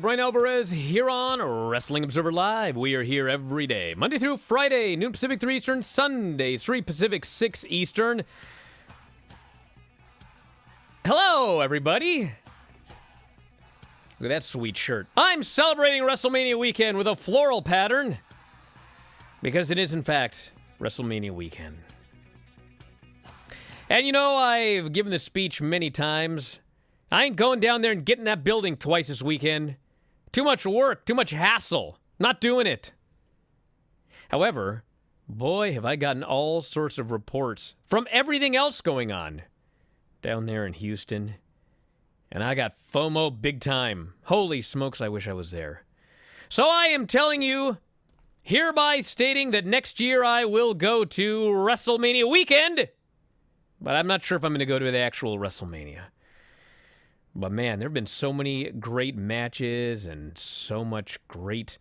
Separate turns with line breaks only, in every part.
Bryan Alvarez here on Wrestling Observer Live. We are here every day, Monday through Friday, noon Pacific, 3 Eastern, Sunday, 3 Pacific, 6 Eastern. Hello, everybody. Look at that sweet shirt. I'm celebrating WrestleMania weekend with a floral pattern because it is, in fact, WrestleMania weekend. And you know, I've given this speech many times. I ain't going down there and getting that building twice this weekend. Too much work, too much hassle. Not doing it. However, boy, have I gotten all sorts of reports from everything else going on down there in Houston. And I got FOMO big time. Holy smokes, I wish I was there. So I am telling you, hereby stating that next year I will go to WrestleMania weekend. But I'm not sure if I'm going to go to the actual WrestleMania. But man, there have been so many great matches and so much great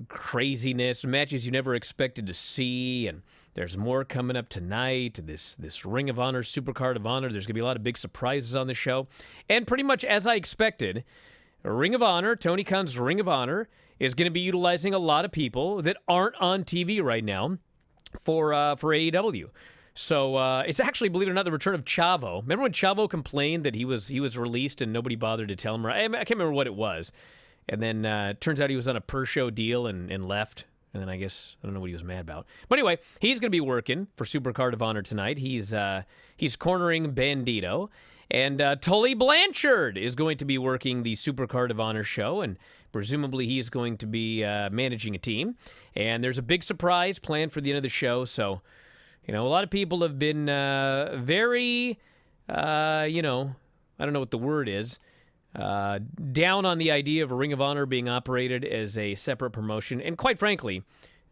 craziness, matches you never expected to see, and there's more coming up tonight. This Ring of Honor, Supercard of Honor. There's going to be a lot of big surprises on the show. And pretty much as I expected, Ring of Honor, Tony Khan's Ring of Honor, is going to be utilizing a lot of people that aren't on TV right now for AEW. So it's actually, believe it or not, the return of Chavo. Remember when Chavo complained that he was released and nobody bothered to tell him? I can't remember what it was. And then turns out he was on a per-show deal and left. And then I guess, I don't know what he was mad about. But anyway, he's going to be working for Supercard of Honor tonight. He's cornering Bandito. And Tully Blanchard is going to be working the Supercard of Honor show. And presumably he's going to be managing a team. And there's a big surprise planned for the end of the show. So You know, a lot of people have been very, I don't know what the word is, down on the idea of Ring of Honor being operated as a separate promotion. And quite frankly,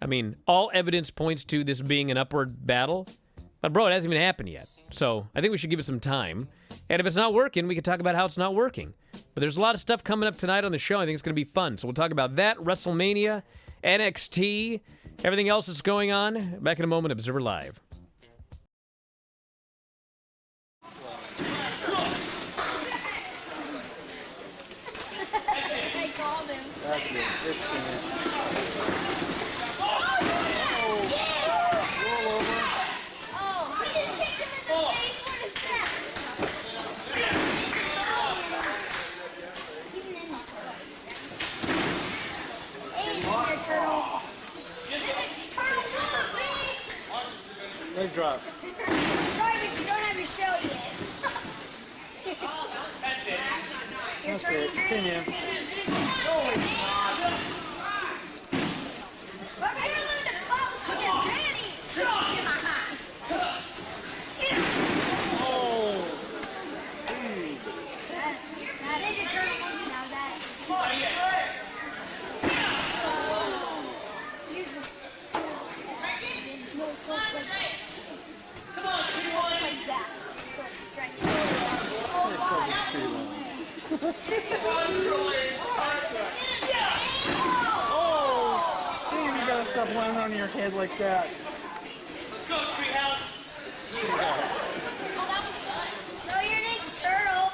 I mean, all evidence points to this being an upward battle. But, bro, it hasn't even happened yet. So I think we should give it some time. And if it's not working, we can talk about how it's not working. But there's a lot of stuff coming up tonight on the show. I think it's going to be fun. So we'll talk about that, Wrestlemania, NXT, everything else that's going on. Back in a moment, Observer Live.
That's it. It's finished. Leg drop.
Sorry, but you don't have your shell yet.
That's it. Pin him.
Oh!
Damn, you gotta stop landing on your head like that.
Let's go, Treehouse.
Show your next turtle.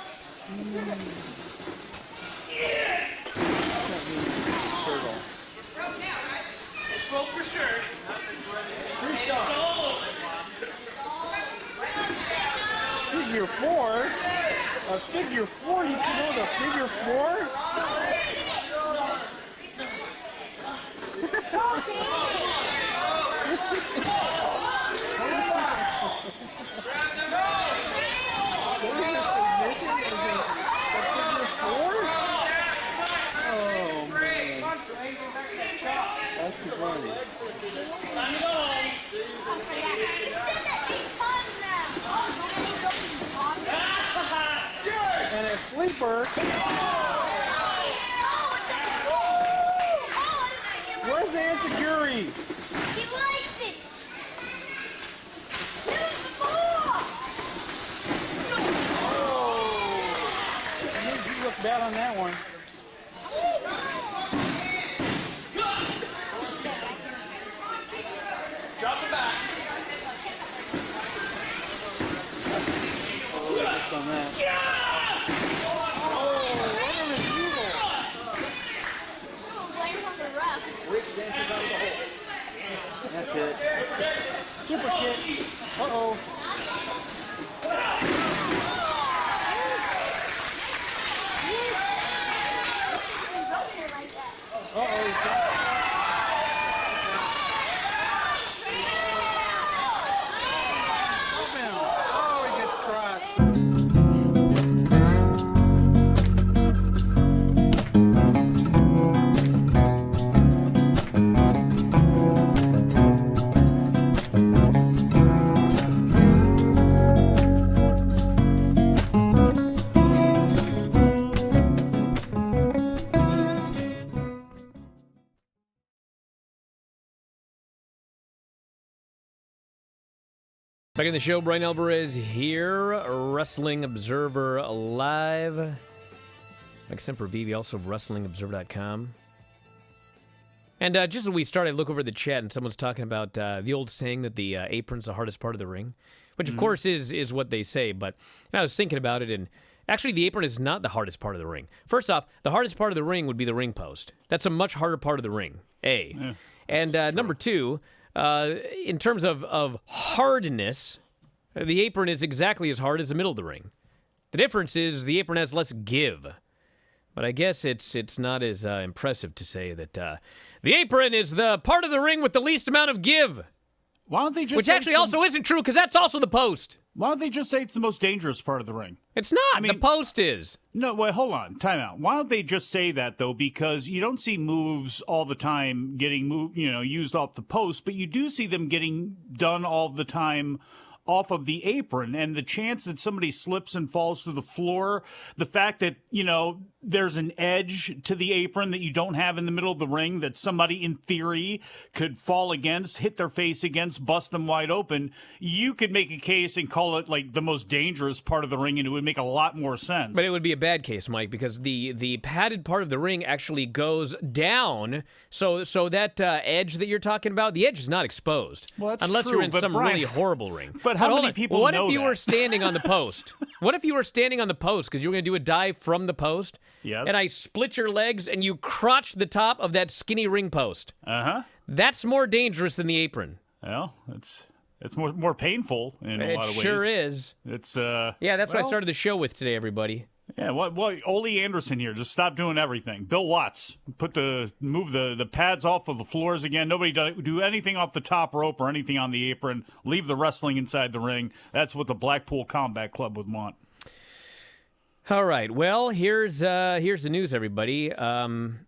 Turtle.
It's broke for sure.
It's
It's almost.
Figure four? A figure four? You can know the figure four? Oh, man. That's too funny.
Time to go home.
You said that 8 times now.
And a sleeper. Where's the Enziguri?
He likes it. Use the ball.
You look bad on that one.
Drop it back.
Just on that. Oh, what an evil.
Blame on the ref.
Rick dances out of the hole. That's it. Super kick. Uh-oh. Uh-oh, he's got it. Oh, he gets crushed.
Back in the show, Bryan Alvarez here, Wrestling Observer Live. Like Sempervive, also WrestlingObserver.com. And just as we started, I look over the chat and someone's talking about the old saying that the apron's the hardest part of the ring, which of course is what they say. But I was thinking about it, and actually the apron is not the hardest part of the ring. First off, the hardest part of the ring would be the ring post. That's a much harder part of the ring, A. Yeah, and number two, in terms of hardness, the apron is exactly as hard as the middle of the ring. The difference is the apron has less give. But I guess it's not as impressive to say that the apron is the part of the ring with the least amount of give.
Why don't they just
Which actually also isn't true, because that's also the post.
Why don't they just say it's the most dangerous part of the ring?
It's not.
I mean-
the post is.
No, wait, hold on. Time out. Why don't they just say that, though? Because you don't see moves all the time getting used off the post, but you do see them getting done all the time off of the apron. And the chance that somebody slips and falls to the floor, the fact that, there's an edge to the apron that you don't have in the middle of the ring that somebody in theory could fall against, hit their face against, bust them wide open, you could make a case and call it like the most dangerous part of the ring, and it would make a lot more sense.
But it would be a bad case, Mike, because the padded part of the ring actually goes down. So that edge that you're talking about, the edge is not exposed.
Well, that's
unless
true,
you're in
but
some
Brian-
really horrible ring.
But how
hold
many
on.
people
What
know
if you
that?
were standing on the post? What if you were standing on the post because you were going to do a dive from the post?
Yes.
And I split your legs and you crotch the top of that skinny ring post.
Uh-huh.
That's more dangerous than the apron.
Well, it's more painful in a lot of ways.
It sure is.
It's
Yeah, that's what I started the show with today, everybody.
Yeah, what Ole Anderson here, just stop doing everything. Bill Watts, move the pads off of the floors again. Nobody do anything off the top rope or anything on the apron. Leave the wrestling inside the ring. That's what the Blackpool Combat Club would want.
All right. Well, here's the news, everybody. I think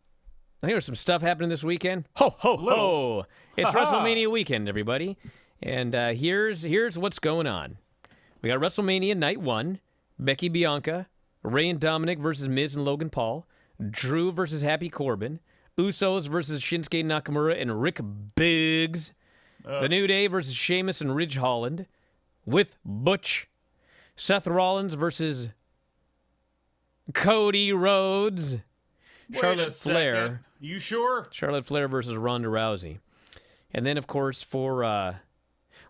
there's some stuff happening this weekend. Ho ho ho! It's WrestleMania weekend, everybody. And here's what's going on. We got WrestleMania Night 1, Becky Bianca, Ray and Dominic versus Miz and Logan Paul, Drew versus Happy Corbin, Usos versus Shinsuke Nakamura and Rick Biggs, The New Day versus Sheamus and Ridge Holland, with Butch, Seth Rollins versus Cody Rhodes, Charlotte Flair.
You sure?
Charlotte Flair versus Ronda Rousey. And then, of course, for,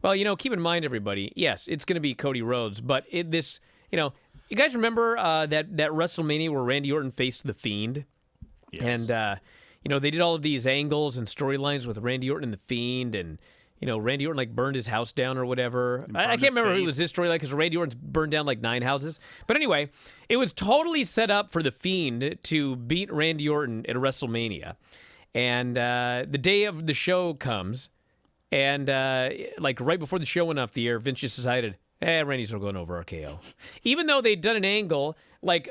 keep in mind, everybody, yes, it's going to be Cody Rhodes, but you guys remember that WrestleMania where Randy Orton faced The Fiend?
Yes.
And, they did all of these angles and storylines with Randy Orton and The Fiend, and, Randy Orton, burned his house down or whatever. I can't remember who was his storyline because Randy Orton's burned down, 9 houses. But anyway, it was totally set up for The Fiend to beat Randy Orton at WrestleMania. And the day of the show comes, and, right before the show went off the air, Vince just decided, Randy's going over RKO. Even though they'd done an angle,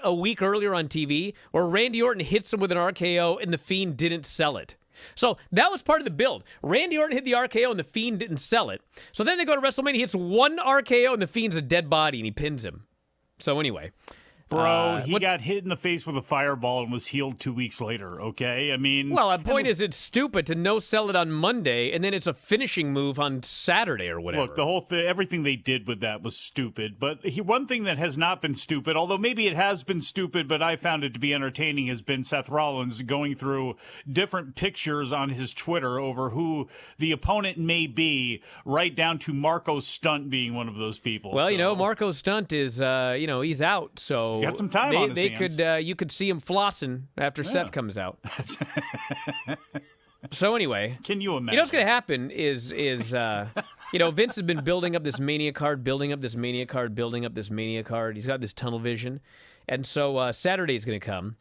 a week earlier on TV, where Randy Orton hits him with an RKO, and The Fiend didn't sell it. So that was part of the build. Randy Orton hit the RKO, and The Fiend didn't sell it. So then they go to WrestleMania, he hits one RKO, and The Fiend's a dead body, and he pins him. So anyway.
Bro, he got hit in the face with a fireball and was healed 2 weeks later, okay? I mean...
Well, the point is it's stupid to no-sell it on Monday, and then it's a finishing move on Saturday or whatever.
Look, the whole thing, everything they did with that was stupid. But one thing that has not been stupid, although maybe it has been stupid, but I found it to be entertaining, has been Seth Rollins going through different pictures on his Twitter over who the opponent may be, right down to Marco Stunt being one of those people.
Well, Marco Stunt is, he's out, so...
He's got some time on his hands.
You could see him flossing after Seth comes out. So anyway,
can you imagine?
What's going to happen is Vince has been building up this Mania card, building up this Mania card, building up this Mania card. He's got this tunnel vision, and so Saturday is going to come.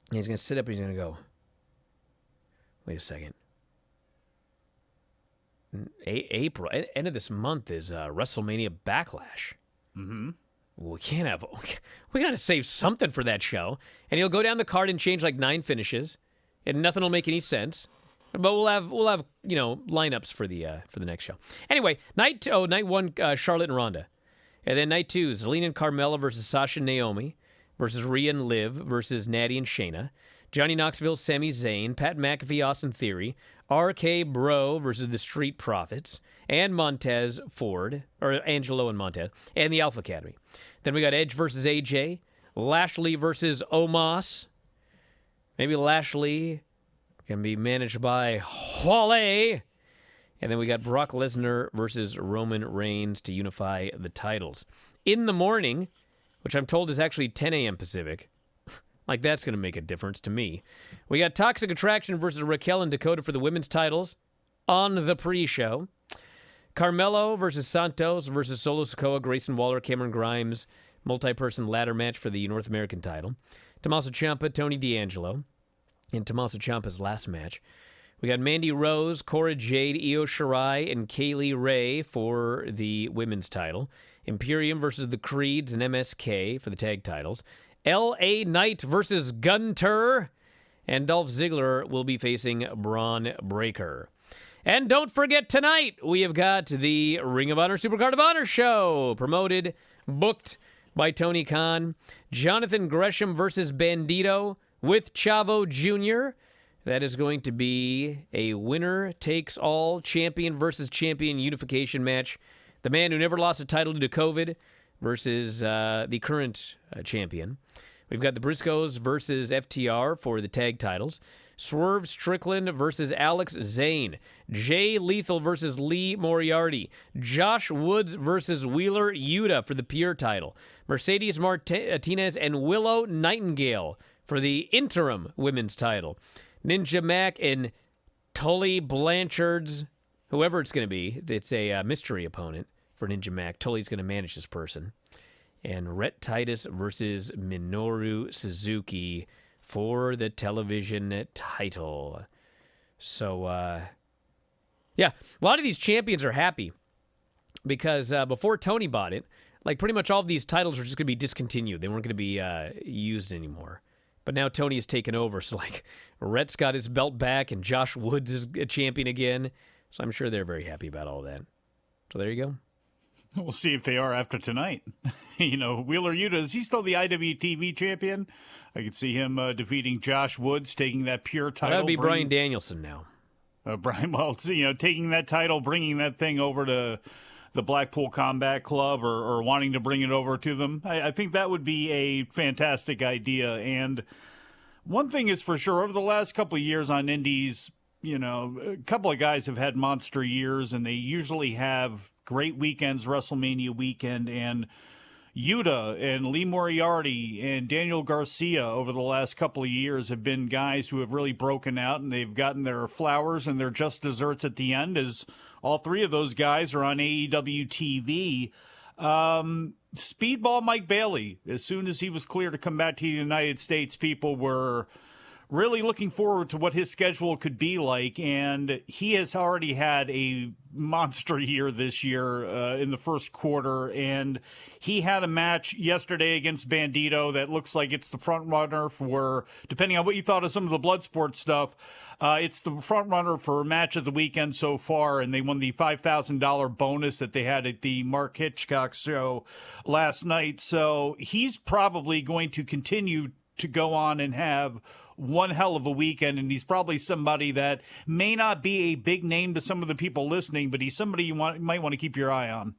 And he's going to sit up. And he's going to go. Wait a second. April, end of this month is WrestleMania Backlash.
Mm-hmm.
We got to save something for that show. And he'll go down the card and change 9 finishes, and nothing will make any sense. But we'll have lineups for the next show. Anyway, night 1, Charlotte and Ronda, and then night 2, Zelina and Carmella versus Sasha and Naomi versus Rhea and Liv versus Natty and Shayna, Johnny Knoxville, Sami Zayn, Pat McAfee, Austin Theory, RK Bro versus the Street Profits, and Montez Ford, or Angelo and Montez, and the Alpha Academy. Then we got Edge versus AJ, Lashley versus Omos. Maybe Lashley can be managed by Wale. And then we got Brock Lesnar versus Roman Reigns to unify the titles. In the morning, which I'm told is actually 10 a.m. Pacific. That's going to make a difference to me. We got Toxic Attraction versus Raquel and Dakota for the women's titles on the pre-show. Carmelo versus Santos versus Solo Sikoa, Grayson Waller, Cameron Grimes, multi-person ladder match for the North American title. Tommaso Ciampa, Tony D'Angelo, in Tommaso Ciampa's last match. We got Mandy Rose, Cora Jade, Io Shirai, and Kaylee Ray for the women's title. Imperium versus the Creeds and MSK for the tag titles. L.A. Knight versus Gunter. And Dolph Ziggler will be facing Braun Breaker. And don't forget, tonight we have got the Ring of Honor Supercard of Honor show. Promoted, booked by Tony Khan. Jonathan Gresham versus Bandito with Chavo Jr. That is going to be a winner-takes-all champion versus champion unification match. The man who never lost a title due to COVID versus the current champion. We've got the Briscoes versus FTR for the tag titles. Swerve Strickland versus Alex Zane. Jay Lethal versus Lee Moriarty. Josh Woods versus Wheeler Yuta for the Pure title. Mercedes Martinez and Willow Nightingale for the interim women's title. Ninja Mac and Tully Blanchard's, whoever it's going to be, it's a mystery opponent for Ninja Mac. Tully's going to manage this person. And Rhett Titus versus Minoru Suzuki for the television title. So, yeah, a lot of these champions are happy because before Tony bought it, like pretty much all of these titles were just going to be discontinued. They weren't going to be used anymore. But now Tony has taken over, so like Rhett's got his belt back and Josh Woods is a champion again. So I'm sure they're very happy about all that. So there you go.
We'll see if they are after tonight. Wheeler Yuta, is he still the IWTV champion? I could see him defeating Josh Woods, taking that Pure title.
That would be Bryan Danielson now.
Bryan, taking that title, bringing that thing over to the Blackpool Combat Club or wanting to bring it over to them. I think that would be a fantastic idea. And one thing is for sure, over the last couple of years on Indies, a couple of guys have had monster years, and they usually have great weekends, WrestleMania weekend, and Yuta and Lee Moriarty and Daniel Garcia over the last couple of years have been guys who have really broken out, and they've gotten their flowers and their just desserts at the end, as all three of those guys are on AEW TV. Speedball Mike Bailey, as soon as he was clear to come back to the United States, people were really looking forward to what his schedule could be like, and he has already had a monster year this year in the first quarter, and he had a match yesterday against Bandito that looks like it's the front runner for, depending on what you thought of some of the Bloodsport stuff, it's the front runner for match of the weekend so far, and they won the $5,000 bonus that they had at the Mark Hitchcock show last night. So he's probably going to continue to go on and have one hell of a weekend, and he's probably somebody that may not be a big name to some of the people listening, but he's somebody you might want to keep your eye on.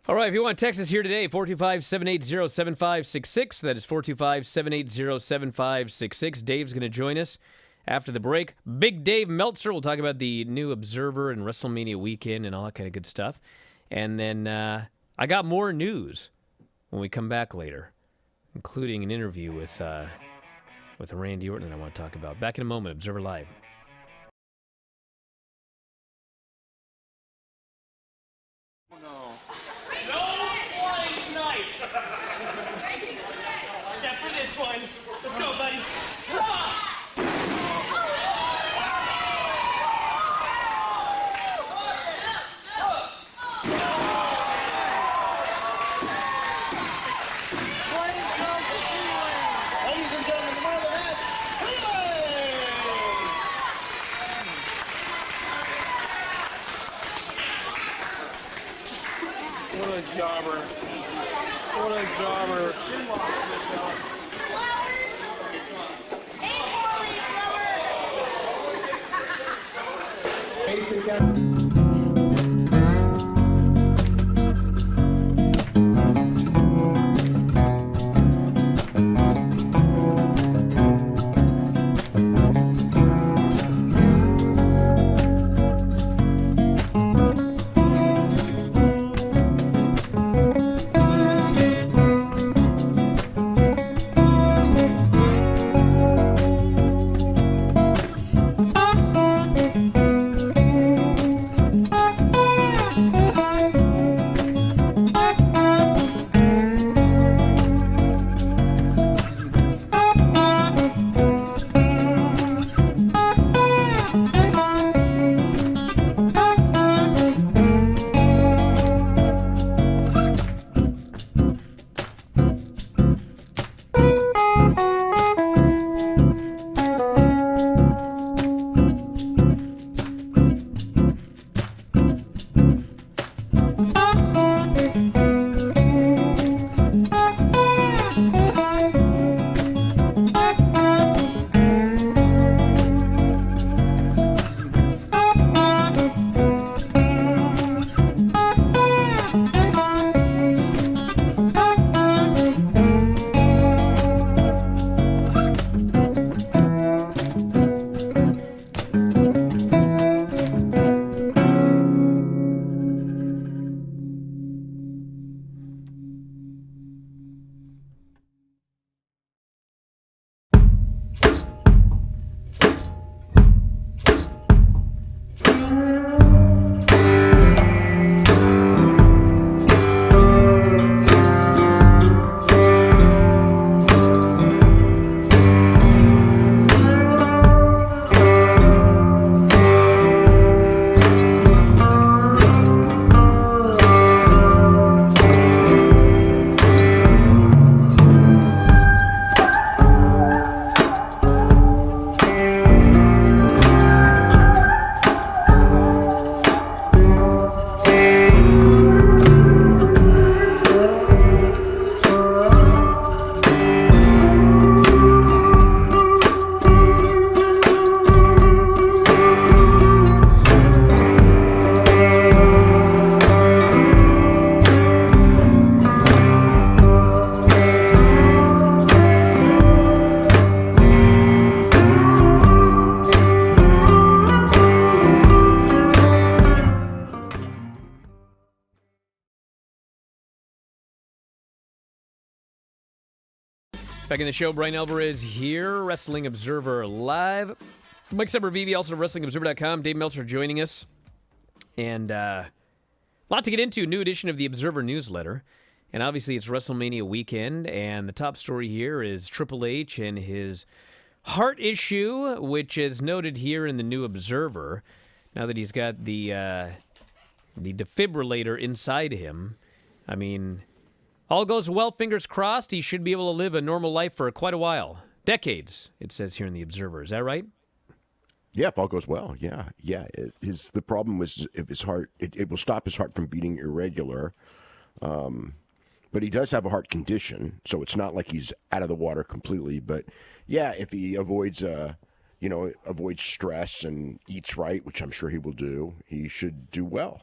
All right, if you want to text us here today, 425-780-7566. That is 425-780-7566. Dave's going to join us after the break. Big Dave Meltzer will talk about the new Observer and WrestleMania weekend and all that kind of good stuff. And then I got more news when we come back later, including an interview with Randy Orton I want to talk about. Back in a moment, Observer Live.
No flying tonight. Except for this one. Let's go, buddy.
Ladies and gentlemen, the winner of the match, what a jobber. What a jobber.
Back in the show, Bryan Alvarez here, Wrestling Observer Live. Mike Sempervive, also WrestlingObserver.com. Dave Meltzer joining us. And a lot to get into. New edition of the Observer newsletter. And obviously it's WrestleMania weekend. And the top story here is Triple H and his heart issue, which is noted here in the New Observer. Now that he's got the defibrillator inside him. I mean, all goes well, fingers crossed. He should be able to live a normal life for quite a while. Decades, it says here in the Observer. Is that right?
Yeah, if all goes well, yeah. The problem was if his heart, it will stop his heart from beating irregular. But he does have a heart condition, so it's not like he's out of the water completely. But yeah, if he avoids stress and eats right, which I'm sure he will do, he should do well.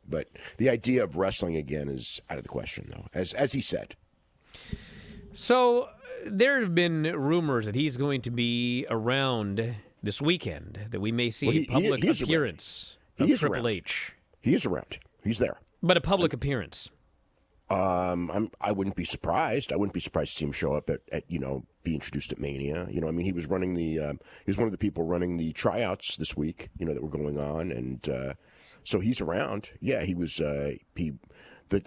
But the idea of wrestling again is out of the question, though, as he said.
So there have been rumors that he's going to be around this weekend, that we may see a public appearance of Triple H.
He is around. He's there.
But a public appearance.
I wouldn't be surprised. I wouldn't be surprised to see him show up at be introduced at Mania. He was running he was one of the people running the tryouts this week, that were going on, and so he's around. Yeah, he was. A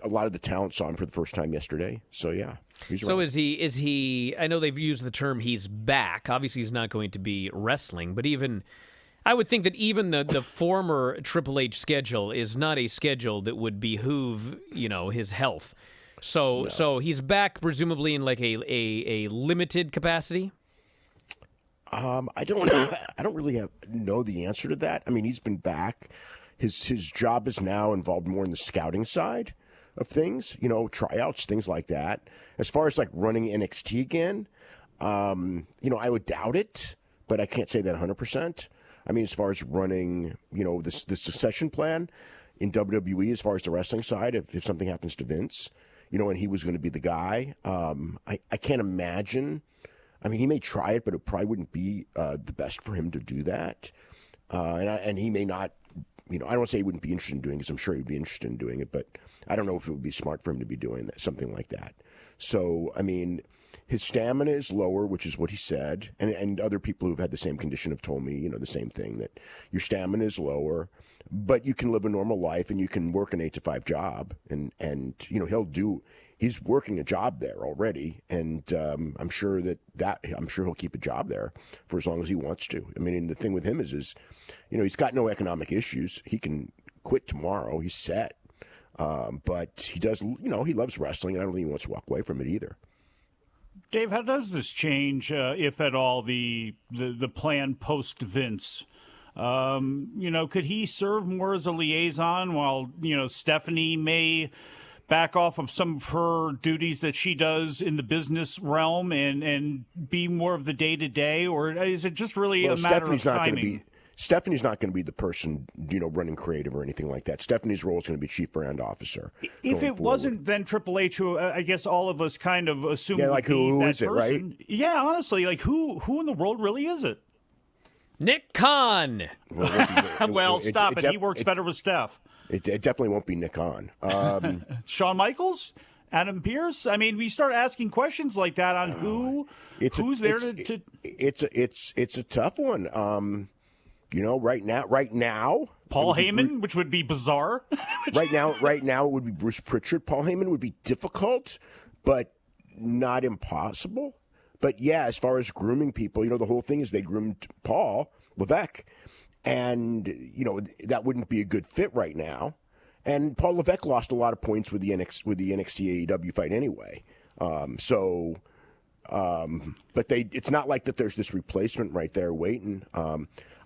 lot of the talent saw him for the first time yesterday. So yeah, he's around.
So is he? I know they've used the term "he's back." Obviously, he's not going to be wrestling, but I would think that even the former Triple H schedule is not a schedule that would behoove, his health. So he's back presumably in like a limited capacity.
I don't really know the answer to that. I mean, he's been back. His job is now involved more in the scouting side of things, tryouts, things like that. As far as like running NXT again, I would doubt it, but I can't say that 100%. I mean, as far as running, this succession plan in WWE, as far as the wrestling side, if something happens to Vince, and he was going to be the guy, I can't imagine. I mean, he may try it, but it probably wouldn't be the best for him to do that. And he may not, I don't want to say he wouldn't be interested in doing it, because I'm sure he'd be interested in doing it, but I don't know if it would be smart for him to be doing that, something like that. So, I mean, his stamina is lower, which is what he said, and other people who've had the same condition have told me, the same thing, that your stamina is lower, but you can live a normal life and you can work an 8-to-5 job, and he's working a job there already, and I'm sure he'll keep a job there for as long as he wants to. I mean, and the thing with him is he's got no economic issues. He can quit tomorrow. He's set, but he does, he loves wrestling, and I don't think he wants to walk away from it either.
Dave, how does this change, if at all, the plan post Vince? Could he serve more as a liaison while Stephanie may back off of some of her duties that she does in the business realm and be more of the day to day, or is it just really a matter of timing?
Stephanie's not going to be the person, running creative or anything like that. Stephanie's role is going to be chief brand officer.
If it wasn't then Triple H, who I guess all of us kind of assume would be
who
that
is
person.
It, right?
Yeah, honestly, like who in the world really is it?
Nick Khan.
Well, stop it. He works better with Steph.
It definitely won't be Nick Khan.
Shawn Michaels? Adam Pearce? I mean, we start asking questions like that on who's there to.
It's a tough one. Right now,
Paul Heyman, which would be bizarre.
right now, it would be Bruce Pritchard. Paul Heyman would be difficult, but not impossible. But yeah, as far as grooming people, the whole thing is they groomed Paul Levesque, and that wouldn't be a good fit right now. And Paul Levesque lost a lot of points with the NXT AEW fight anyway. But it's not like that. There's this replacement right there waiting.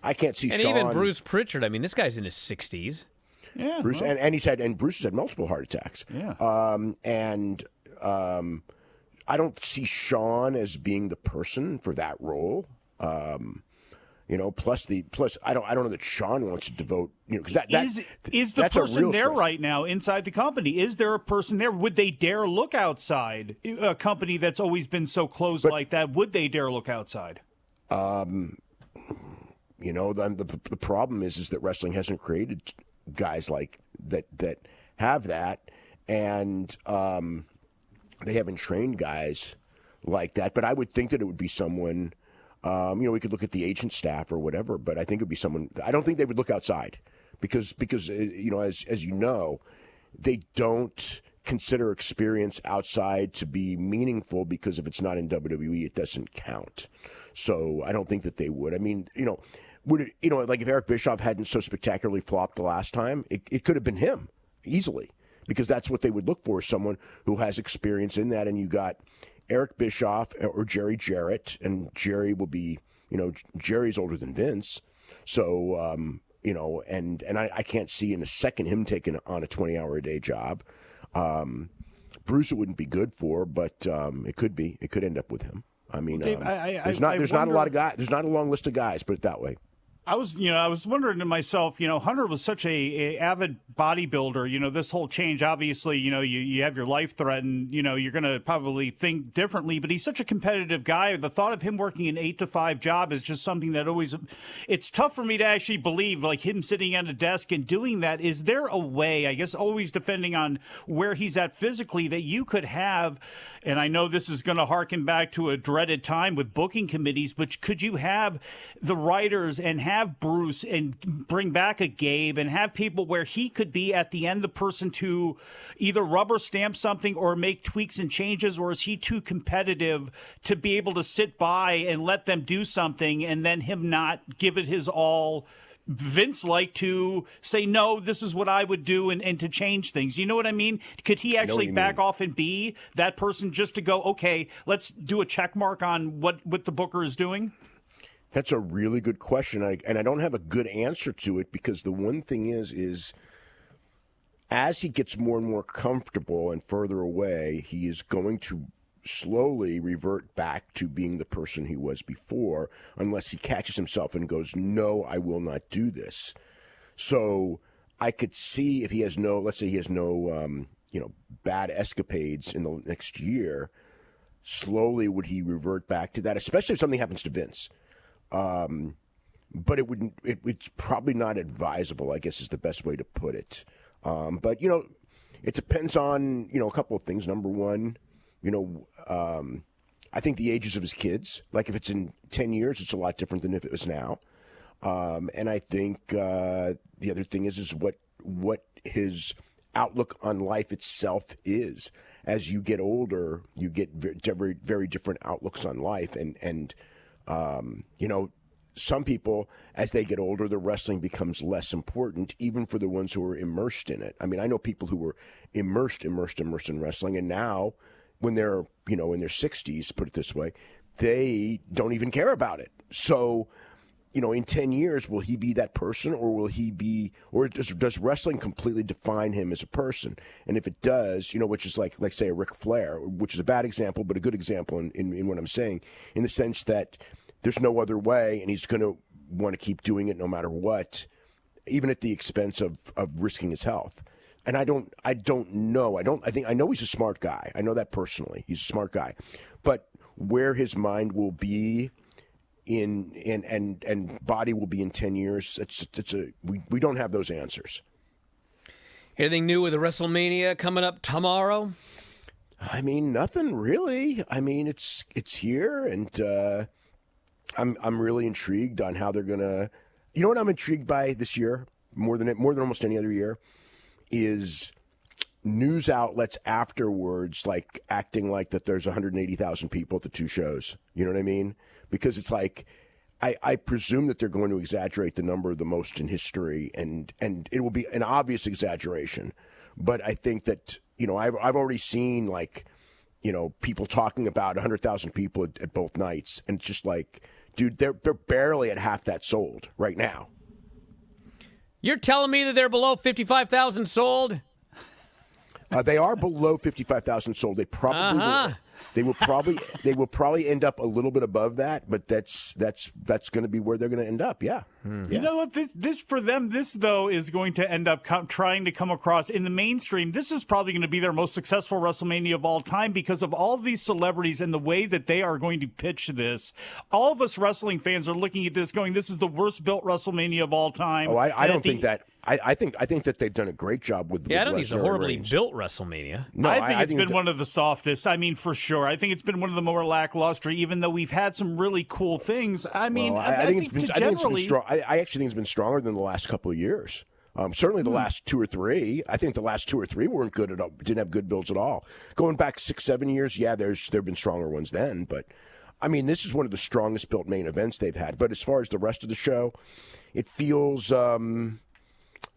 I can't see.
And
Shawn,
even Bruce Pritchard. I mean, this guy's in his 60s.
Yeah,
Bruce,
well.
and Bruce has had multiple heart attacks.
Yeah.
I don't see Shawn as being the person for that role. Plus I don't know that Shawn wants to devote, because
is the person there right now inside the company? Is there a person there? Would they dare look outside a company that's always been so close like that? Would they dare look outside?
The problem is that wrestling hasn't created guys like that have that, and they haven't trained guys like that. But I would think that it would be someone. We could look at the agent staff or whatever, but I think it would be someone. I don't think they would look outside because as you know, they don't consider experience outside to be meaningful because if it's not in WWE, it doesn't count. So I don't think that they would. I mean, would it, like if Eric Bischoff hadn't so spectacularly flopped the last time, it could have been him easily because that's what they would look for, someone who has experience in that. And you got Eric Bischoff or Jerry Jarrett, and Jerry will be, Jerry's older than Vince. So, and I can't see in a second him taking on a 20-hour-a-day job. Bruce it wouldn't be good for, but it could be. It could end up with him. I mean,
Dave,
there's not a lot of guys. There's not a long list of guys. Put it that way.
I was wondering to myself, Hunter was such a avid bodybuilder. This whole change, obviously, you have your life threatened. You're going to probably think differently. But he's such a competitive guy. The thought of him working an 8-to-5 job is just something that it's tough for me to actually believe, like him sitting at a desk and doing that. Is there a way, I guess, always depending on where he's at physically, that you could have, and I know this is going to harken back to a dreaded time with booking committees, but could you have the writers and have Bruce and bring back a Gabe and have people where he could be at the end the person to either rubber stamp something or make tweaks and changes, or is he too competitive to be able to sit by and let them do something and then him not give it his all? Vince like to say, no, this is what I would do and to change things. You know what I mean? Could he actually back off and be that person just to go, okay, let's do a check mark on what the booker is doing?
That's a really good question, and I don't have a good answer to it because the one thing is as he gets more and more comfortable and further away, he is going to slowly revert back to being the person he was before unless he catches himself and goes, no, I will not do this. So I could see if he has let's say he has no bad escapades in the next year, slowly would he revert back to that, especially if something happens to Vince. But it's probably not advisable, I guess is the best way to put it. But it depends on, a couple of things. Number one, I think the ages of his kids, like if it's in 10 years, it's a lot different than if it was now. And I think, the other thing is what his outlook on life itself is. As you get older, you get very, very different outlooks on life. And some people, as they get older, the wrestling becomes less important, even for the ones who are immersed in it. I mean, I know people who were immersed in wrestling, and now when they're, in their 60s, put it this way, they don't even care about it. So, in 10 years, will he be that person, or does wrestling completely define him as a person? And if it does, which is like say a Ric Flair, which is a bad example, but a good example in what I'm saying, in the sense that there's no other way, and he's going to want to keep doing it no matter what, even at the expense of risking his health. And I know he's a smart guy. I know that personally. He's a smart guy. But where his mind will be and body will be in 10 years, we don't have those answers.
Anything new with the Wrestlemania coming up tomorrow?
I mean, nothing really. I mean, it's here, and I'm really intrigued on how they're gonna. You know what I'm intrigued by this year more than almost any other year is news outlets afterwards, like acting like that there's 180,000 people at the two shows. You know what I mean? Because it's like I presume that they're going to exaggerate the number the most in history, and it will be an obvious exaggeration. But I think that I've already seen people talking about 100,000 people at both nights, and it's just like, dude, they're barely at half that sold right now.
You're telling me that they're below 55,000 sold?
They are below 55,000 sold. They probably were. They will probably end up a little bit above that, but that's going to be where they're going to end up. Yeah.
You know what? This for them, this though is going to end up trying to come across in the mainstream. This is probably going to be their most successful WrestleMania of all time because of all of these celebrities and the way that they are going to pitch this. All of us wrestling fans are looking at this, going, "This is the worst built WrestleMania of all time."
Oh, I don't think that. I think that they've done a great job with.
Yeah, I don't think
Lesnar
it's a horribly built WrestleMania.
No,
I think it's been one of the softest. I mean, for sure. I think it's been one of the more lackluster, even though we've had some really cool things. I mean,
well, I think it's been strong. I actually think it's been stronger than the last couple of years. Certainly the last 2 or 3. I think the last 2 or 3 weren't good at all. Didn't have good builds at all. Going back 6, 7 years, yeah, there've been stronger ones then. But I mean, this is one of the strongest built main events they've had. But as far as the rest of the show, it feels.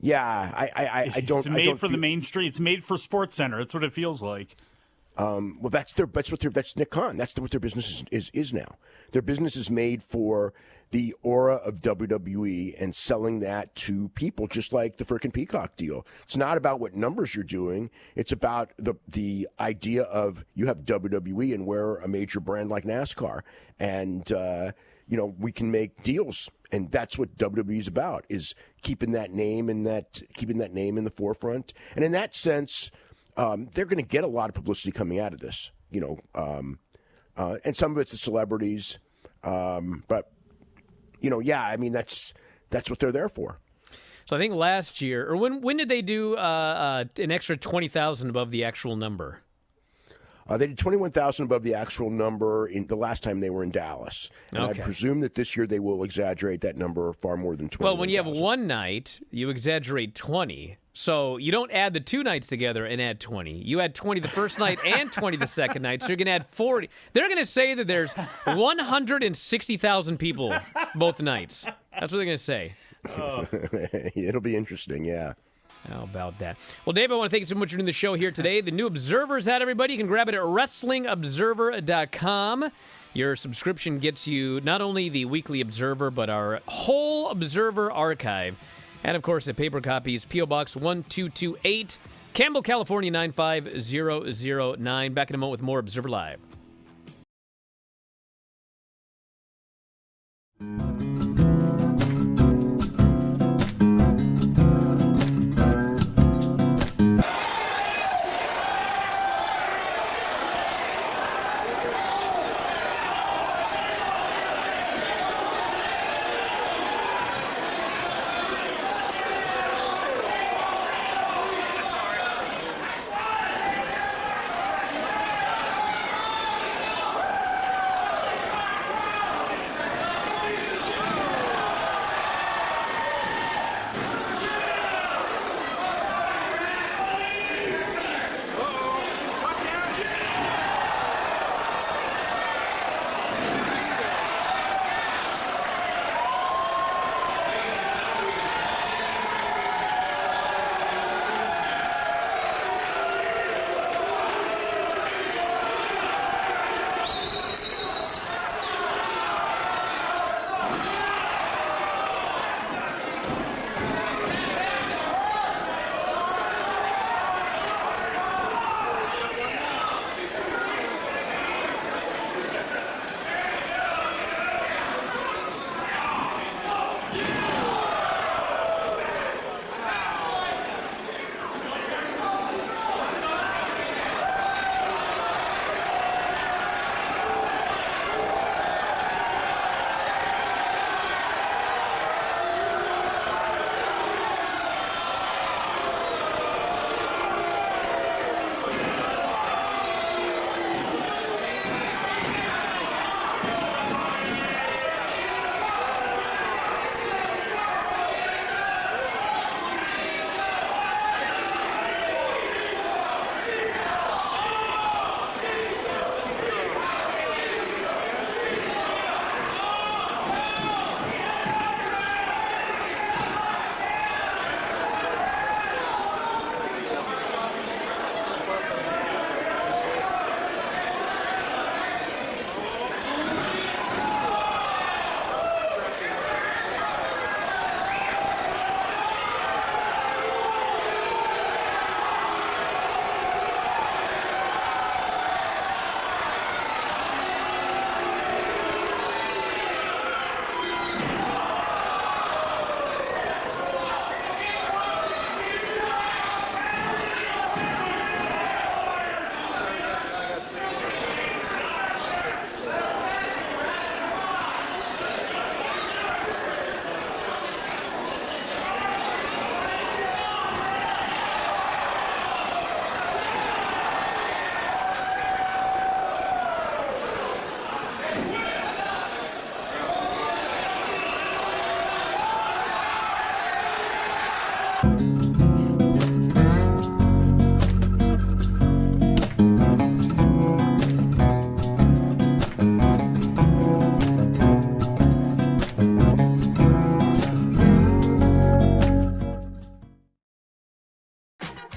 Yeah, I don't.
It's made for the mainstream. It's made for Sports Center. That's what it feels like.
Well, that's Nick Khan. That's what their business is now. Their business is made for the aura of WWE and selling that to people, just like the frickin' Peacock deal. It's not about what numbers you're doing. It's about the idea of you have WWE and we're a major brand like NASCAR, and we can make deals. And that's what WWE is about, is keeping that name in the forefront. And in that sense, they're going to get a lot of publicity coming out of this, and some of it's the celebrities. But, yeah, I mean, that's what they're there for.
So I think last year, or when did they do an extra 20,000 above the actual number?
They did 21,000 above the actual number in the last time they were in Dallas. And
Okay.
I presume that this year they will exaggerate that number far more than 20.
Well, when you have one night, you exaggerate 20. So you don't add the 2 nights together and add 20. You add 20 the first night and 20 the second night, so you're going to add 40. They're going to say that there's 160,000 people both nights. That's what they're going to say.
It'll be interesting, yeah.
How about that? Well, Dave, I want to thank you so much for doing the show here today. The new Observer's out, everybody. You can grab it at WrestlingObserver.com. Your subscription gets you not only the weekly Observer, but our whole Observer archive. And, of course, the paper copies, P.O. Box 1228, Campbell, California, 95009. Back in a moment with more Observer Live.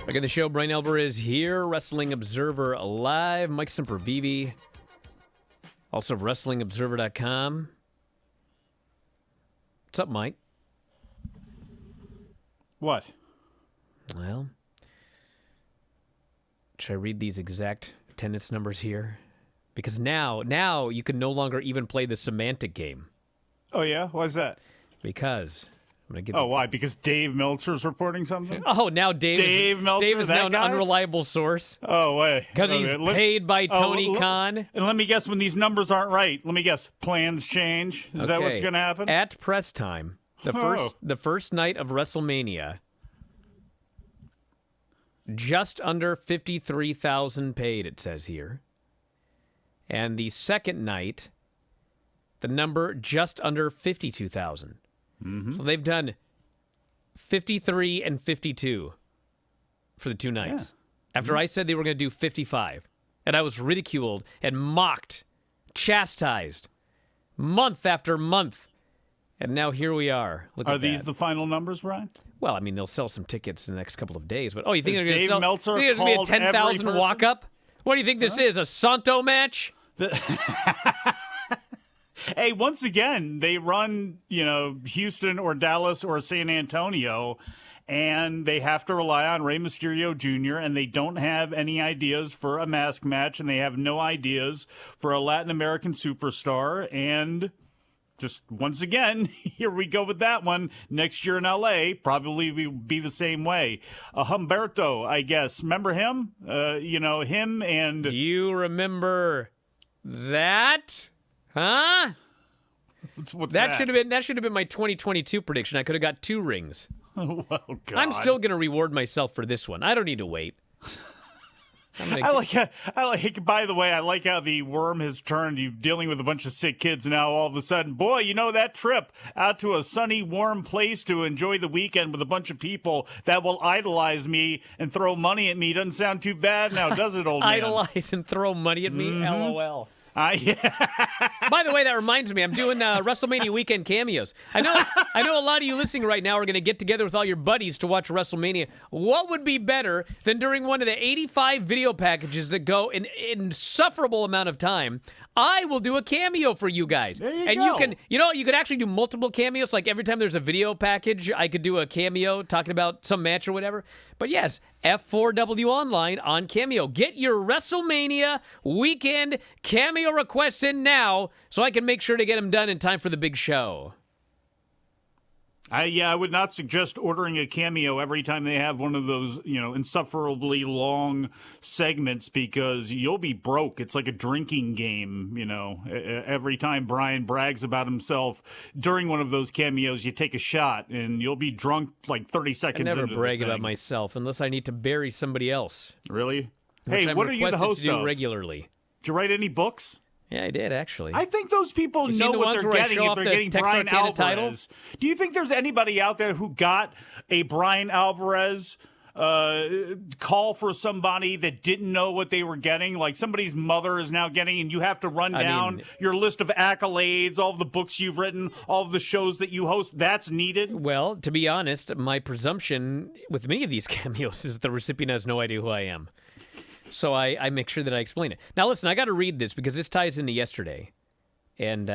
Back at the show, Bryan Alvarez here, Wrestling Observer Live. Mike Sempervive, also of WrestlingObserver.com. What's up, Mike?
What?
Well, should I read these exact attendance numbers here? Because now you can no longer even play the semantic game.
Oh, yeah? Why's that?
Because I'm gonna give
Oh, why? Because Dave Meltzer's reporting something?
Oh, now Dave
Meltzer,
is
that
now an
guy?
unreliable source.
Oh, wait.
Because he's paid by Tony Khan.
And let me guess, when these numbers aren't right, let me guess, plans change? Is that what's going to happen?
At press time, the first night of WrestleMania, just under 53,000 paid, it says here. And the second night, the number just under 52,000. Mm-hmm. So they've done 53 and 52 for the 2 nights. Yeah. After I said they were going to do 55. And I was ridiculed and mocked, chastised, month after month. And now here we are. Look
Are
at
these
that.
the final numbers, Brian?
Well, I mean, they'll sell some tickets in the next couple of days. But, you think they're going to
Dave
sell?
Meltzer
You think there's going to be a
called
10,000
every
walk-up? What do you think this is, a Santo match?
Hey, once again, they run, Houston or Dallas or San Antonio, and they have to rely on Rey Mysterio Jr., and they don't have any ideas for a mask match, and they have no ideas for a Latin American superstar, and just once again, here we go with that one. Next year in L.A., probably will be the same way. Humberto, I guess. Remember him? Him and...
Do you remember that? Huh?
What's
that should have been my 2022 prediction. I could have got 2 rings.
Oh, God.
I'm still going to reward myself for this one. I don't need to wait.
I like. By the way, I like how the worm has turned. You're dealing with a bunch of sick kids now. All of a sudden, boy, that trip out to a sunny, warm place to enjoy the weekend with a bunch of people that will idolize me and throw money at me doesn't sound too bad now, does it, old man?
Idolize and throw money at me?
Mm-hmm.
LOL.
Yeah.
By the way, that reminds me, I'm doing WrestleMania weekend cameos. I know a lot of you listening right now are going to get together with all your buddies to watch WrestleMania. What would be better than during one of the 85 video packages that go an insufferable amount of time? I will do a cameo for you guys.
There you
and
go.
you could actually do multiple cameos. Like every time there's a video package, I could do a cameo talking about some match or whatever. But yes, F4W Online on Cameo. Get your WrestleMania weekend cameo requests in now so I can make sure to get them done in time for the big show.
I would not suggest ordering a cameo every time they have one of those, insufferably long segments because you'll be broke. It's like a drinking game, Every time Brian brags about himself during one of those cameos, you take a shot and you'll be drunk like 30 seconds
I never
into
brag
the thing.
about myself unless I need to bury somebody else.
Really?
Which
Hey,
I'm
what are you the
requested
host
to do
of?
regularly.
Did you write any books?
Yeah, I did, actually.
I think those people
You
know
seen the
what
ones
they're
where I
getting
show
if
off
they're
the
getting
Texarkana
Bryan
title?
Alvarez. Do you think there's anybody out there who got a Bryan Alvarez call for somebody that didn't know what they were getting? Like somebody's mother is now getting, and you have to run down your list of accolades, all of the books you've written, all of the shows that you host. That's needed?
Well, to be honest, my presumption with many of these cameos is the recipient has no idea who I am. So I make sure that I explain it. Now, listen, I got to read this because this ties into yesterday. And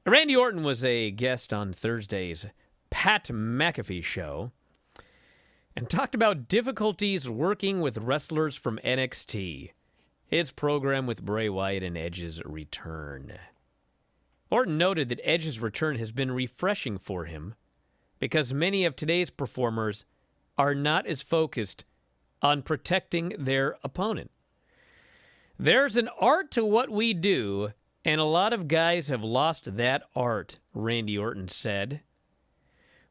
Randy Orton was a guest on Thursday's Pat McAfee show and talked about difficulties working with wrestlers from NXT, his program with Bray Wyatt and Edge's return. Orton noted that Edge's return has been refreshing for him because many of today's performers are not as focused on protecting their opponent. There's an art to what we do, and a lot of guys have lost that art, Randy Orton said.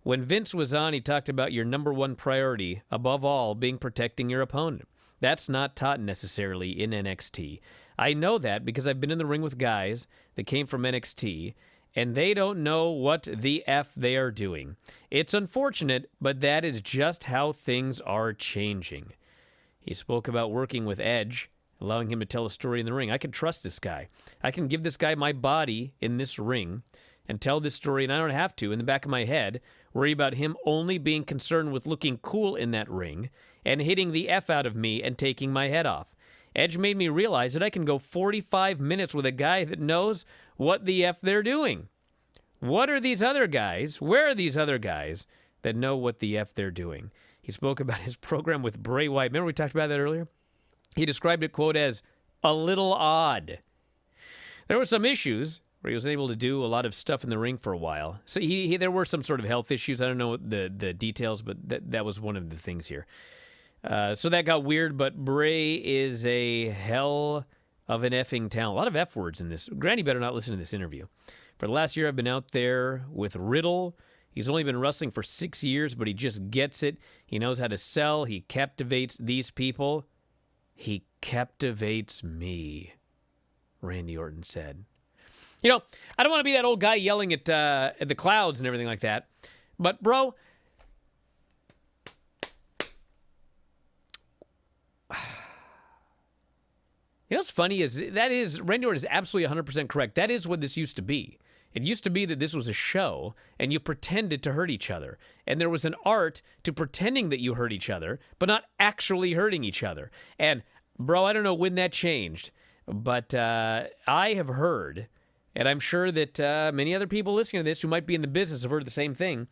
When Vince was on, he talked about your number one priority, above all, being protecting your opponent. That's not taught necessarily in NXT. I know that because I've been in the ring with guys that came from NXT, and they don't know what the F they are doing. It's unfortunate, but that is just how things are changing. He spoke about working with Edge, allowing him to tell a story in the ring. I can trust this guy. I can give this guy my body in this ring and tell this story, and I don't have to, in the back of my head, worry about him only being concerned with looking cool in that ring and hitting the F out of me and taking my head off. Edge made me realize that I can go 45 minutes with a guy that knows what the F they're doing. What are these other guys? Where are these other guys that know what the F they're doing? He spoke about his program with Bray Wyatt. Remember we talked about that earlier? He described it, quote, as a little odd. There were some issues where he was able to do a lot of stuff in the ring for a while. So there were some sort of health issues. I don't know the details, but that was one of the things here. So that got weird, but Bray is a hell of an effing talent. A lot of F words in this. Granny better not listen to this interview. For the last year, I've been out there with Riddle. He's only been wrestling for 6 years, but he just gets it. He knows how to sell. He captivates these people. He captivates me, Randy Orton said. You know, I don't want to be that old guy yelling at the clouds and everything like that. But, bro, you know what's funny is Randy Orton is absolutely 100% correct. That is what this used to be. It used to be that this was a show, and you pretended to hurt each other. And there was an art to pretending that you hurt each other, but not actually hurting each other. And, bro, I don't know when that changed, but I have heard, and I'm sure that many other people listening to this who might be in the business have heard the same thing,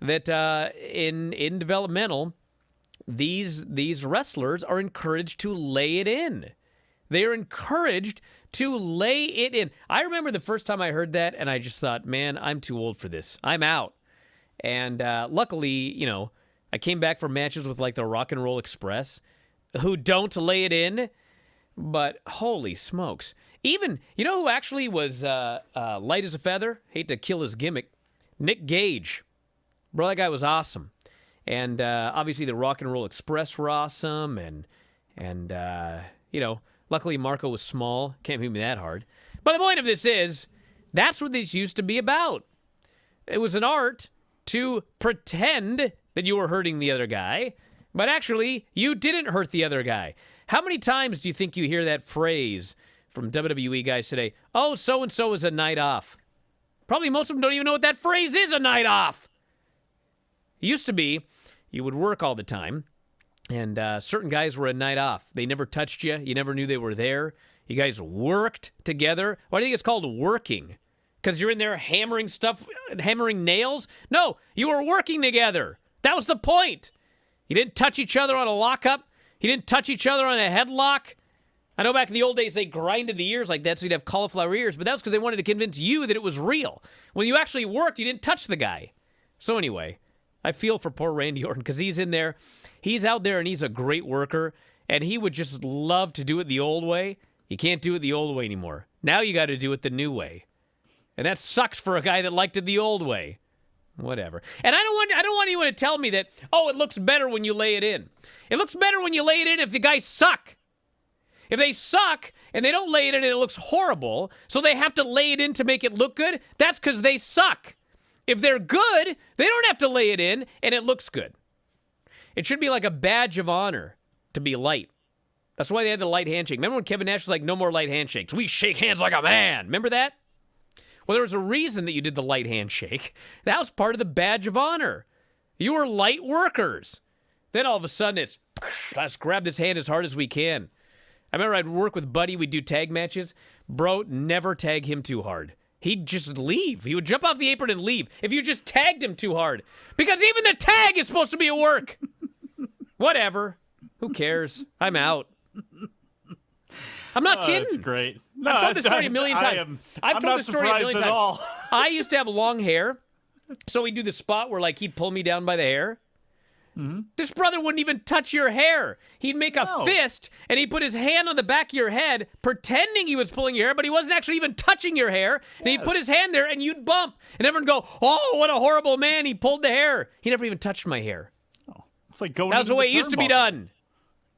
that in developmental, these wrestlers are encouraged to lay it in. They are encouraged to lay it in. I remember the first time I heard that, and I just thought, man, I'm too old for this. I'm out. And luckily, you know, I came back from matches with like the Rock and Roll Express, who don't lay it in. But holy smokes. Even, you know who actually was light as a feather? Hate to kill his gimmick. Nick Gage. Bro, that guy was awesome. And obviously the Rock and Roll Express were awesome. And you know, luckily Marco was small. Can't hit me that hard. But the point of this is, that's what this used to be about. It was an art to pretend that you were hurting the other guy, but actually you didn't hurt the other guy. How many times do you think you hear that phrase from WWE guys today? Oh, so-and-so is a night off. Probably most of them don't even know what that phrase is, a night off. It used to be you would work all the time, and certain guys were a night off. They never touched you. You never knew they were there. You guys worked together. Why do you think it's called working? Because you're in there hammering stuff, hammering nails? No, you were working together. That was the point. You didn't touch each other on a lockup. You didn't touch each other on a headlock. I know back in the old days they grinded the ears like that so you'd have cauliflower ears, but that was because they wanted to convince you that it was real. When you actually worked, you didn't touch the guy. So anyway, I feel for poor Randy Orton because he's in there. He's out there and he's a great worker, and he would just love to do it the old way. You can't do it the old way anymore. Now you got to do it the new way. And that sucks for a guy that liked it the old way. Whatever. And I don't want anyone to tell me that, oh, it looks better when you lay it in. It looks better when you lay it in if the guys suck. If they suck and they don't lay it in and it looks horrible, so they have to lay it in to make it look good, that's because they suck. If they're good, they don't have to lay it in and it looks good. It should be like a badge of honor to be light. That's why they had the light handshake. Remember when Kevin Nash was like, no more light handshakes. We shake hands like a man. Remember that? Well, there was a reason that you did the light handshake. That was part of the badge of honor. You were light workers. Then all of a sudden it's, let's grab this hand as hard as we can. I remember I'd work with Buddy. We'd do tag matches. Bro, never tag him too hard. He'd just leave. He would jump off the apron and leave if you just tagged him too hard. Because even the tag is supposed to be a work. Whatever. Who cares? I'm out. I'm not kidding.
That's great. No,
I've told this story a million times. I've told this story a million times. I used to have long hair, so we'd do the spot where like he'd pull me down by the hair. Mm-hmm. This brother wouldn't even touch your hair. He'd make a fist, and he'd put his hand on the back of your head, pretending he was pulling your hair, but he wasn't actually even touching your hair. And he'd put his hand there, and you'd bump. And everyone would go, oh, what a horrible man. He pulled the hair. He never even touched my hair.
Oh, it's like going.
That was the way it used to be done.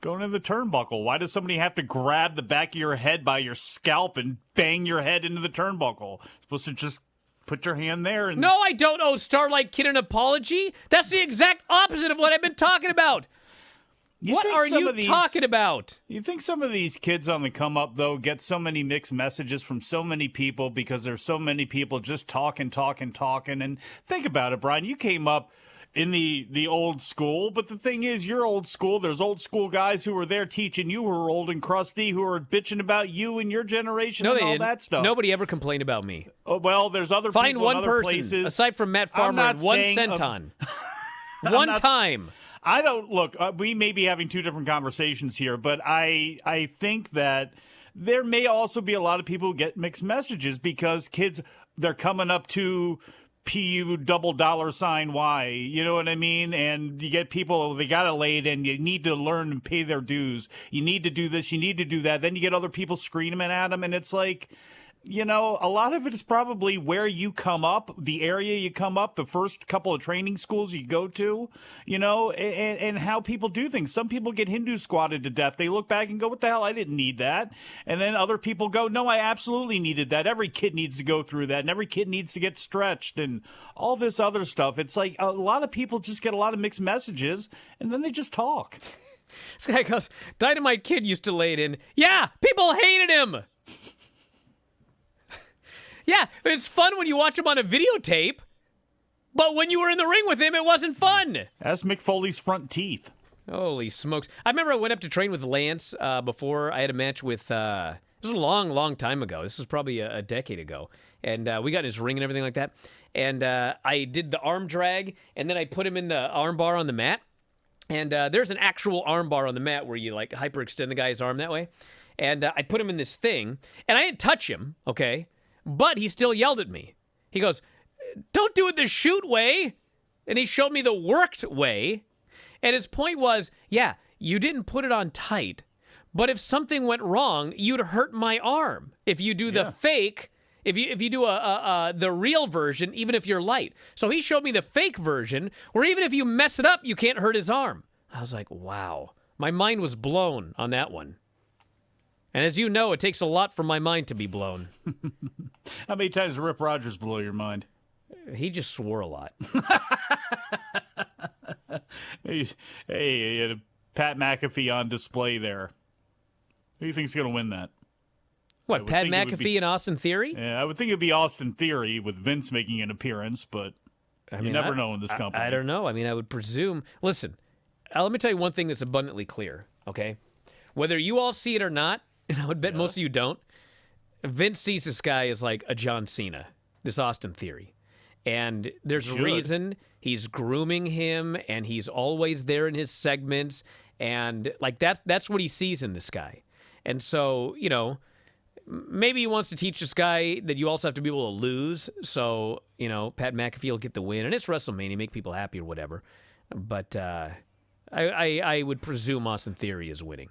Going in the turnbuckle. Why does somebody have to grab the back of your head by your scalp and bang your head into the turnbuckle? It's supposed to just put your hand there. And
No, I don't owe Starlight Kid an apology. That's the exact opposite of what I've been talking about. What are you talking about?
You think some of these kids on the come up, though, get so many mixed messages from so many people because there's so many people just talking. And think about it, Brian. You came up in the old school, but the thing is, you're old school. There's old school guys who were there teaching you who are old and crusty, who are bitching about you and your generation and all that stuff.
Nobody ever complained about me.
Oh, well, there's other
Find
people
one
in other
person,
places.
aside from Matt Farmer and one senton. One time.
I don't look. We may be having two different conversations here, but I think that there may also be a lot of people who get mixed messages because kids, they're coming up to PU $$Y. You know what I mean? And you get people, they got to lay it in. You need to learn and pay their dues. You need to do this. You need to do that. Then you get other people screaming at them, and it's like, you know, a lot of it is probably where you come up, the area you come up, the first couple of training schools you go to, you know, and how people do things. Some people get Hindu squatted to death. They look back and go, what the hell? I didn't need that. And then other people go, no, I absolutely needed that. Every kid needs to go through that, and every kid needs to get stretched and all this other stuff. It's like a lot of people just get a lot of mixed messages, and then they just talk.
This guy goes, Dynamite Kid used to lay it in. Yeah, people hated him. Yeah, it's fun when you watch him on a videotape, but when you were in the ring with him, it wasn't fun.
That's Mick Foley's front teeth.
Holy smokes. I remember I went up to train with Lance before I had a match with, this was a long, long time ago. This was probably a decade ago. And we got in his ring and everything like that. And I did the arm drag, and then I put him in the arm bar on the mat. And there's an actual arm bar on the mat where you, like, hyperextend the guy's arm that way. And I put him in this thing, and I didn't touch him, okay? But he still yelled at me. He goes, don't do it the shoot way. And he showed me the worked way. And his point was, yeah, you didn't put it on tight, but if something went wrong, you'd hurt my arm. If you do the fake, if you do the real version, even if you're light. So he showed me the fake version, where even if you mess it up, you can't hurt his arm. I was like, wow. My mind was blown on that one. And as you know, it takes a lot for my mind to be blown.
How many times did Rip Rogers blow your mind?
He just swore a lot.
Hey, you had a Pat McAfee on display there. Who do you think's going to win that?
What, Pat McAfee and Austin Theory?
Yeah, I would think it would be Austin Theory with Vince making an appearance, but you never know in this company.
I don't know. I mean, I would presume. Listen, let me tell you one thing that's abundantly clear, okay? Whether you all see it or not, and I would bet most of you don't, Vince sees this guy as like a John Cena, this Austin Theory. And there's a reason he's grooming him, and he's always there in his segments, and like that's what he sees in this guy. And so, you know, maybe he wants to teach this guy that you also have to be able to lose. So, you know, Pat McAfee will get the win, and it's WrestleMania, make people happy or whatever. But I would presume Austin Theory is winning.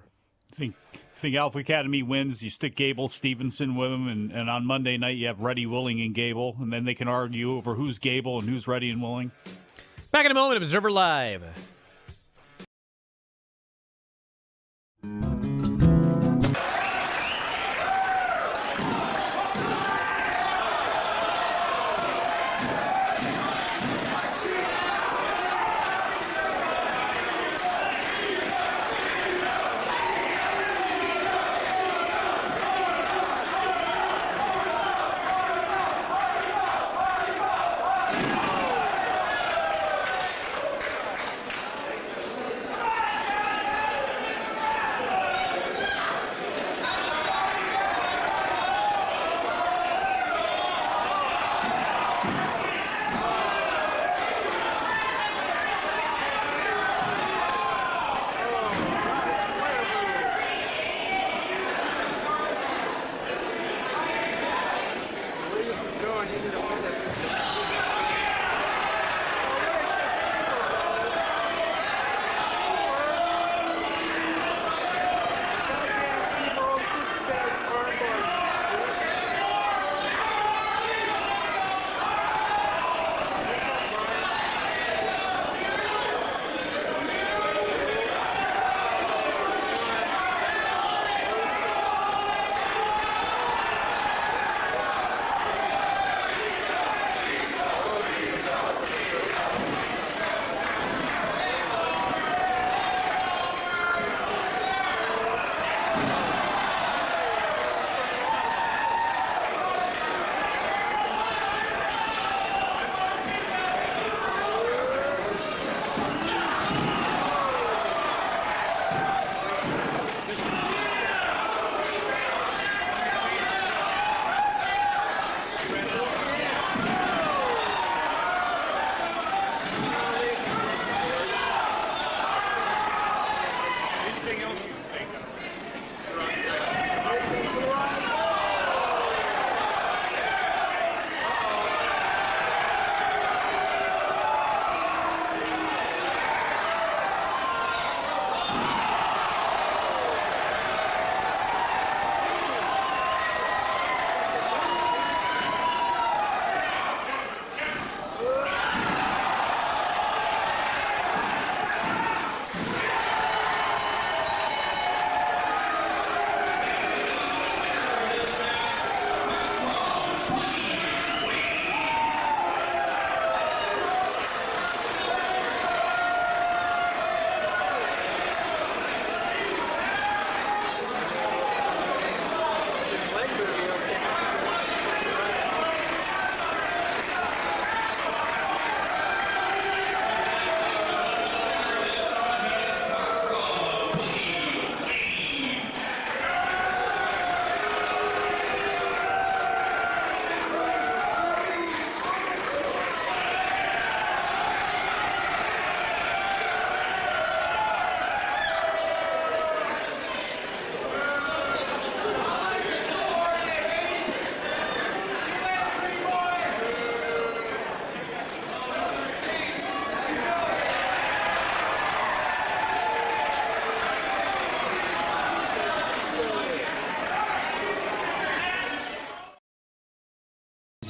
Think Alpha Academy wins, you stick Gable Stevenson with him, and on Monday night you have Reddy, Willing, and Gable, and then they can argue over who's Gable and who's Reddy and Willing.
Back in a moment, Observer Live.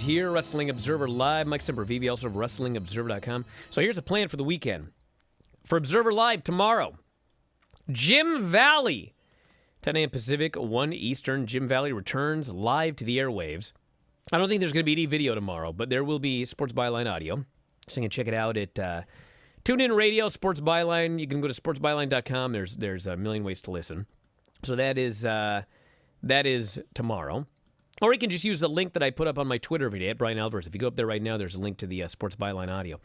Here, Wrestling Observer Live. Mike Sempervive, also of WrestlingObserver.com. So here's a plan for the weekend. For Observer Live tomorrow, Jim Valley, 10 a.m. Pacific, 1 Eastern. Jim Valley returns live to the airwaves. I don't think there's going to be any video tomorrow, but there will be Sports Byline audio. So you can check it out at TuneIn Radio, Sports Byline. You can go to sportsbyline.com. There's a million ways to listen. So that is tomorrow. Or you can just use the link that I put up on my Twitter every day at Bryan Alvarez. If you go up there right now, there's a link to the Sports Byline audio.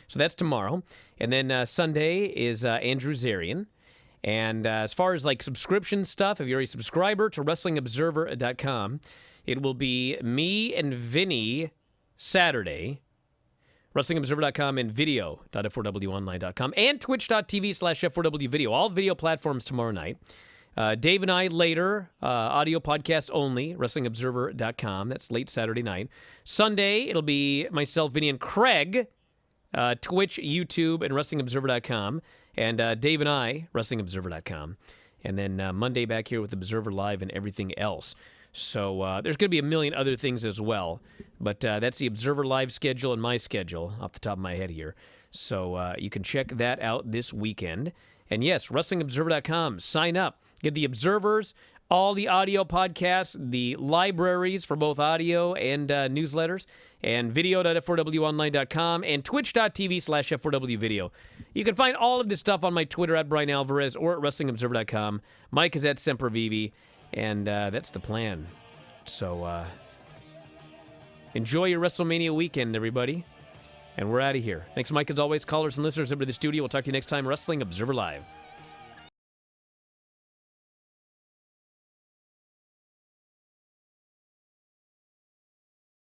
So that's tomorrow. And then Sunday is Andrew Zarian. And as far as like subscription stuff, if you're a subscriber to WrestlingObserver.com, it will be me and Vinny Saturday, WrestlingObserver.com and video.f4wonline.com and twitch.tv/f4w video. All video platforms tomorrow night. Dave and I later, audio podcast only, WrestlingObserver.com. That's late Saturday night. Sunday, it'll be myself, Vinny, and Craig, Twitch, YouTube, and WrestlingObserver.com. And Dave and I, WrestlingObserver.com. And then Monday back here with Observer Live and everything else. So there's going to be a million other things as well. But that's the Observer Live schedule and my schedule off the top of my head here. So you can check that out this weekend. And yes, WrestlingObserver.com. Sign up. Get the Observers, all the audio podcasts, the libraries for both audio and newsletters, and video.f4wonline.com and twitch.tv/f4w video. You can find all of this stuff on my Twitter at Bryan Alvarez or at WrestlingObserver.com. Mike is at Sempervive, and that's the plan. So enjoy your WrestleMania weekend, everybody. And we're out of here. Thanks, Mike, as always. Callers and listeners over to the studio. We'll talk to you next time. Wrestling Observer Live.